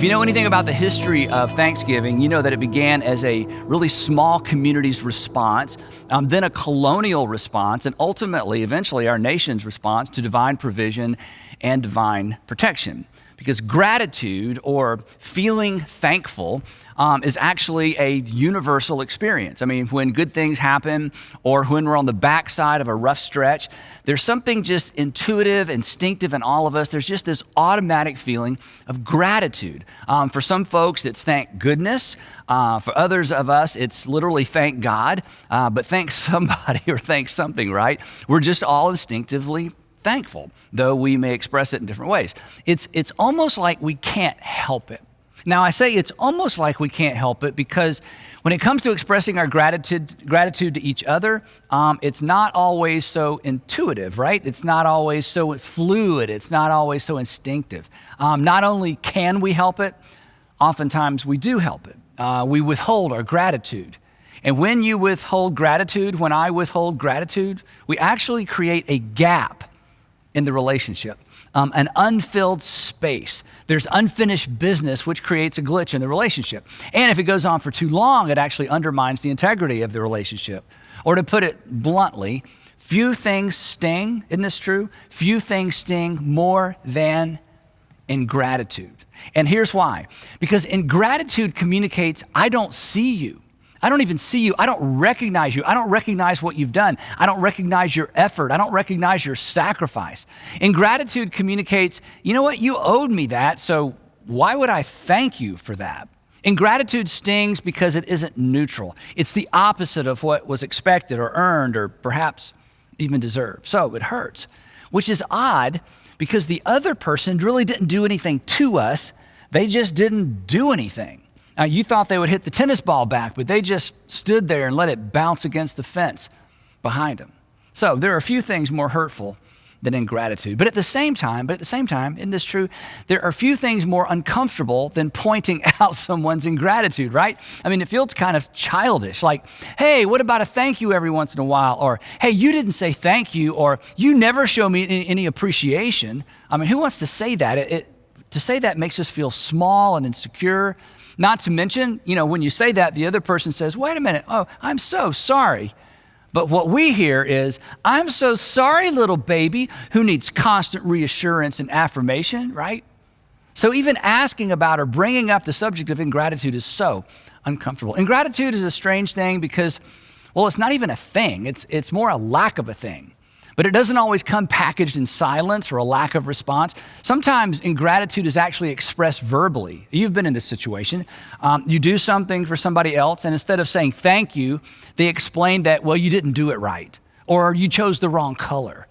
you know anything about the history of Thanksgiving, you know that it began as a really small community's response, then a colonial response, and ultimately, eventually, our nation's response to divine provision and divine protection. Because gratitude, or feeling thankful, is actually a universal experience. I mean, when good things happen or when we're on the backside of a rough stretch, there's something just intuitive, instinctive in all of us. There's just this automatic feeling of gratitude. For some folks, it's thank goodness. For others of us, it's literally thank God, but thank somebody or thank something, right? We're just all instinctively thankful, though we may express it in different ways. It's almost like we can't help it. Now, I say it's almost like we can't help it because when it comes to expressing our gratitude to each other, it's not always so intuitive, right? It's not always so fluid. It's not always so instinctive. Not only can we help it, oftentimes we do help it. We withhold our gratitude. And when you withhold gratitude, when I withhold gratitude, we actually create a gap in the relationship, an unfilled space. There's unfinished business, which creates a glitch in the relationship. And if it goes on for too long, it actually undermines the integrity of the relationship. Or to put it bluntly, few things sting, isn't this true? Few things sting more than ingratitude. And here's why. Because ingratitude communicates, I don't see you. I don't even see you. I don't recognize you. I don't recognize what you've done. I don't recognize your effort. I don't recognize your sacrifice. Ingratitude communicates, you know what? You owed me that, so why would I thank you for that? Ingratitude stings because it isn't neutral. It's the opposite of what was expected or earned or perhaps even deserved. So it hurts, which is odd because the other person really didn't do anything to us. They just didn't do anything. You thought they would hit the tennis ball back, but they just stood there and let it bounce against the fence behind them. So there are a few things more hurtful than ingratitude. But at the same time, isn't this true? There are a few things more uncomfortable than pointing out someone's ingratitude, right? I mean, it feels kind of childish, like, hey, what about a thank you every once in a while? Or, hey, you didn't say thank you, or you never show me any appreciation. I mean, who wants to say that? To say that makes us feel small and insecure. Not to mention, when you say that, the other person says, wait a minute, oh, I'm so sorry. But what we hear is, I'm so sorry, little baby, who needs constant reassurance and affirmation, right? So even asking about or bringing up the subject of ingratitude is so uncomfortable. Ingratitude is a strange thing because, well, it's not even a thing. It's more a lack of a thing. But it doesn't always come packaged in silence or a lack of response. Sometimes ingratitude is actually expressed verbally. You've been in this situation. You do something for somebody else, and instead of saying thank you, they explain that, well, you didn't do it right, or you chose the wrong color.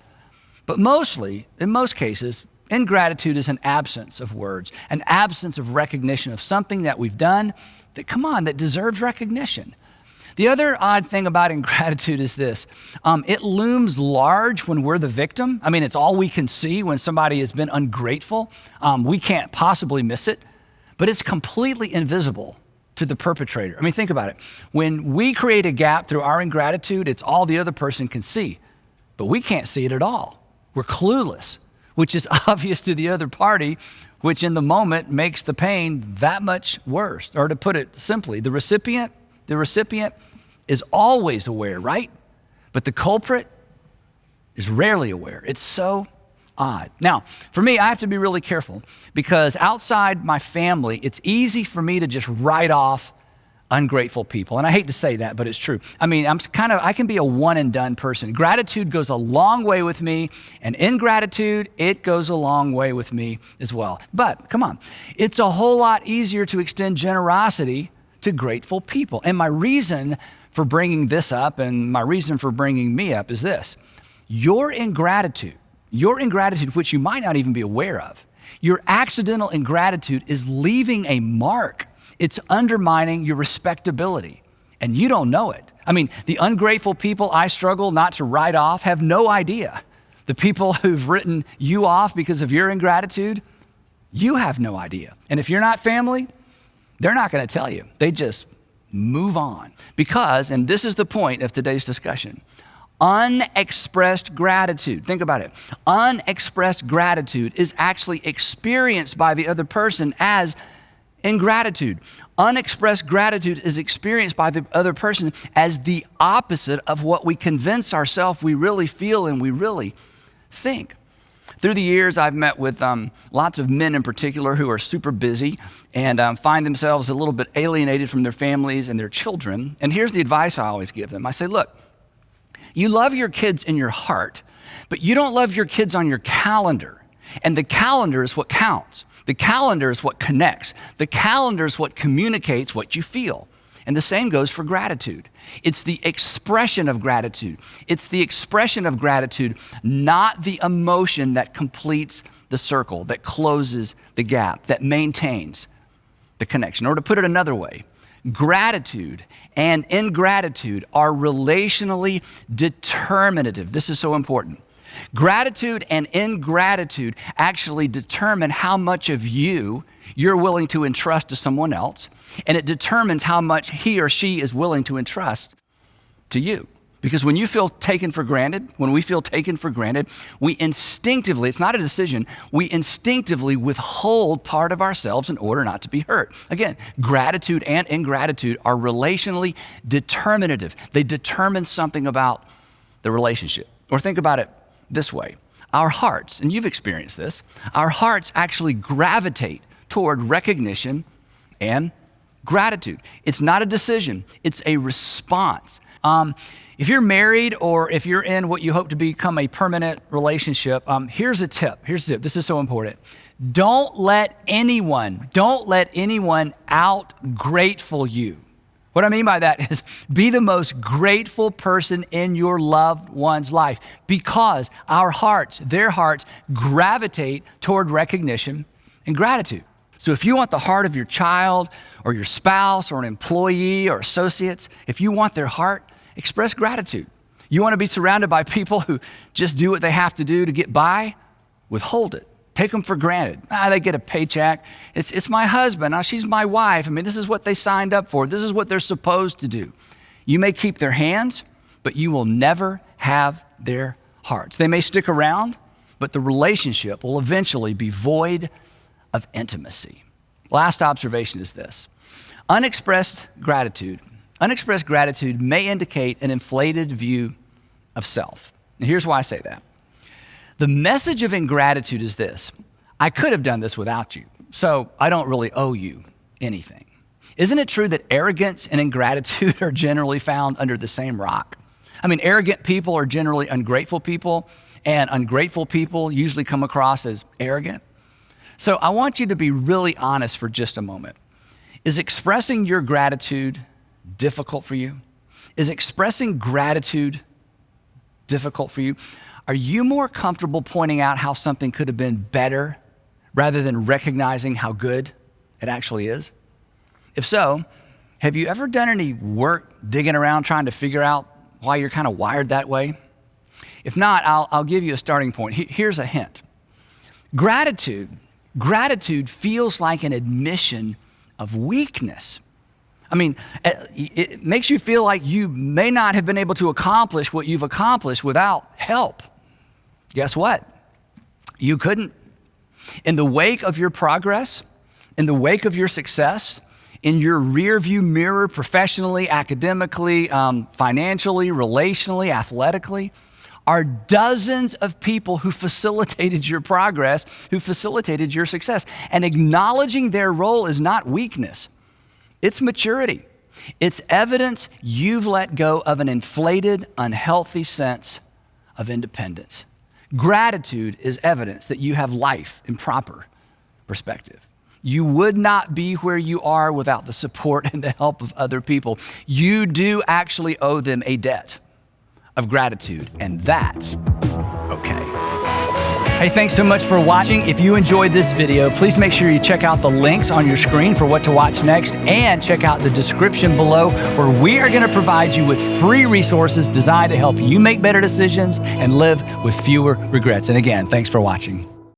But mostly, in most cases, ingratitude is an absence of words, an absence of recognition of something that we've done that deserves recognition. The other odd thing about ingratitude is this. It looms large when we're the victim. I mean, it's all we can see when somebody has been ungrateful. We can't possibly miss it, but it's completely invisible to the perpetrator. I mean, think about it. When we create a gap through our ingratitude, it's all the other person can see, but we can't see it at all. We're clueless, which is obvious to the other party, which in the moment makes the pain that much worse. Or to put it simply, the recipient is always aware, right? But the culprit is rarely aware. It's so odd. Now, for me, I have to be really careful because outside my family, it's easy for me to just write off ungrateful people. And I hate to say that, but it's true. I mean, I can be a one and done person. Gratitude goes a long way with me, and ingratitude, it goes a long way with me as well. But come on, it's a whole lot easier to extend generosity to grateful people. And my reason for bringing this up and my reason for bringing me up is this. Your ingratitude, which you might not even be aware of, your accidental ingratitude is leaving a mark. It's undermining your respectability, and you don't know it. I mean, the ungrateful people I struggle not to write off have no idea. The people who've written you off because of your ingratitude, you have no idea. And if you're not family, they're not going to tell you. They just move on. Because, and this is the point of today's discussion, unexpressed gratitude, think about it, unexpressed gratitude is actually experienced by the other person as ingratitude. Unexpressed gratitude is experienced by the other person as the opposite of what we convince ourselves we really feel and we really think. Through the years, I've met with lots of men in particular who are super busy and find themselves a little bit alienated from their families and their children. And here's the advice I always give them. I say, look, you love your kids in your heart, but you don't love your kids on your calendar. And the calendar is what counts. The calendar is what connects. The calendar is what communicates what you feel. And the same goes for gratitude. It's the expression of gratitude. It's the expression of gratitude, not the emotion that completes the circle, that closes the gap, that maintains the connection. Or to put it another way, gratitude and ingratitude are relationally determinative. This is so important. Gratitude and ingratitude actually determine how much of you're willing to entrust to someone else, and it determines how much he or she is willing to entrust to you. Because when you feel taken for granted, when we feel taken for granted, we instinctively, it's not a decision, we instinctively withhold part of ourselves in order not to be hurt. Again, gratitude and ingratitude are relationally determinative. They determine something about the relationship. Or think about it this way. Our hearts, and you've experienced this, our hearts actually gravitate toward recognition and gratitude. It's not a decision, it's a response. If you're married or if you're in what you hope to become a permanent relationship, here's a tip. This is so important. Don't let anyone out-grateful you. What I mean by that is be the most grateful person in your loved one's life, because our hearts, their hearts, gravitate toward recognition and gratitude. So if you want the heart of your child or your spouse or an employee or associates, if you want their heart, express gratitude. You want to be surrounded by people who just do what they have to do to get by? Withhold it. Take them for granted. They get a paycheck. It's my husband. She's my wife. This is what they signed up for. This is what they're supposed to do. You may keep their hands, but you will never have their hearts. They may stick around, but the relationship will eventually be void of intimacy. Last observation is this. Unexpressed gratitude may indicate an inflated view of self. And here's why I say that. The message of ingratitude is this: I could have done this without you, so I don't really owe you anything. Isn't it true that arrogance and ingratitude are generally found under the same rock? Arrogant people are generally ungrateful people, and ungrateful people usually come across as arrogant. So I want you to be really honest for just a moment. Is expressing your gratitude difficult for you? Is expressing gratitude difficult for you? Are you more comfortable pointing out how something could have been better rather than recognizing how good it actually is? If so, have you ever done any work digging around trying to figure out why you're kind of wired that way? If not, I'll give you a starting point. Here's a hint. Gratitude feels like an admission of weakness. It makes you feel like you may not have been able to accomplish what you've accomplished without help. Guess what? You couldn't. In the wake of your progress, in the wake of your success, in your rearview mirror, professionally, academically, financially, relationally, athletically, are dozens of people who facilitated your progress, who facilitated your success. And acknowledging their role is not weakness. It's maturity. It's evidence you've let go of an inflated, unhealthy sense of independence. Gratitude is evidence that you have life in proper perspective. You would not be where you are without the support and the help of other people. You do actually owe them a debt of gratitude, and that's okay. Hey, thanks so much for watching. If you enjoyed this video, please make sure you check out the links on your screen for what to watch next, and check out the description below, where we are going to provide you with free resources designed to help you make better decisions and live with fewer regrets. And again, thanks for watching.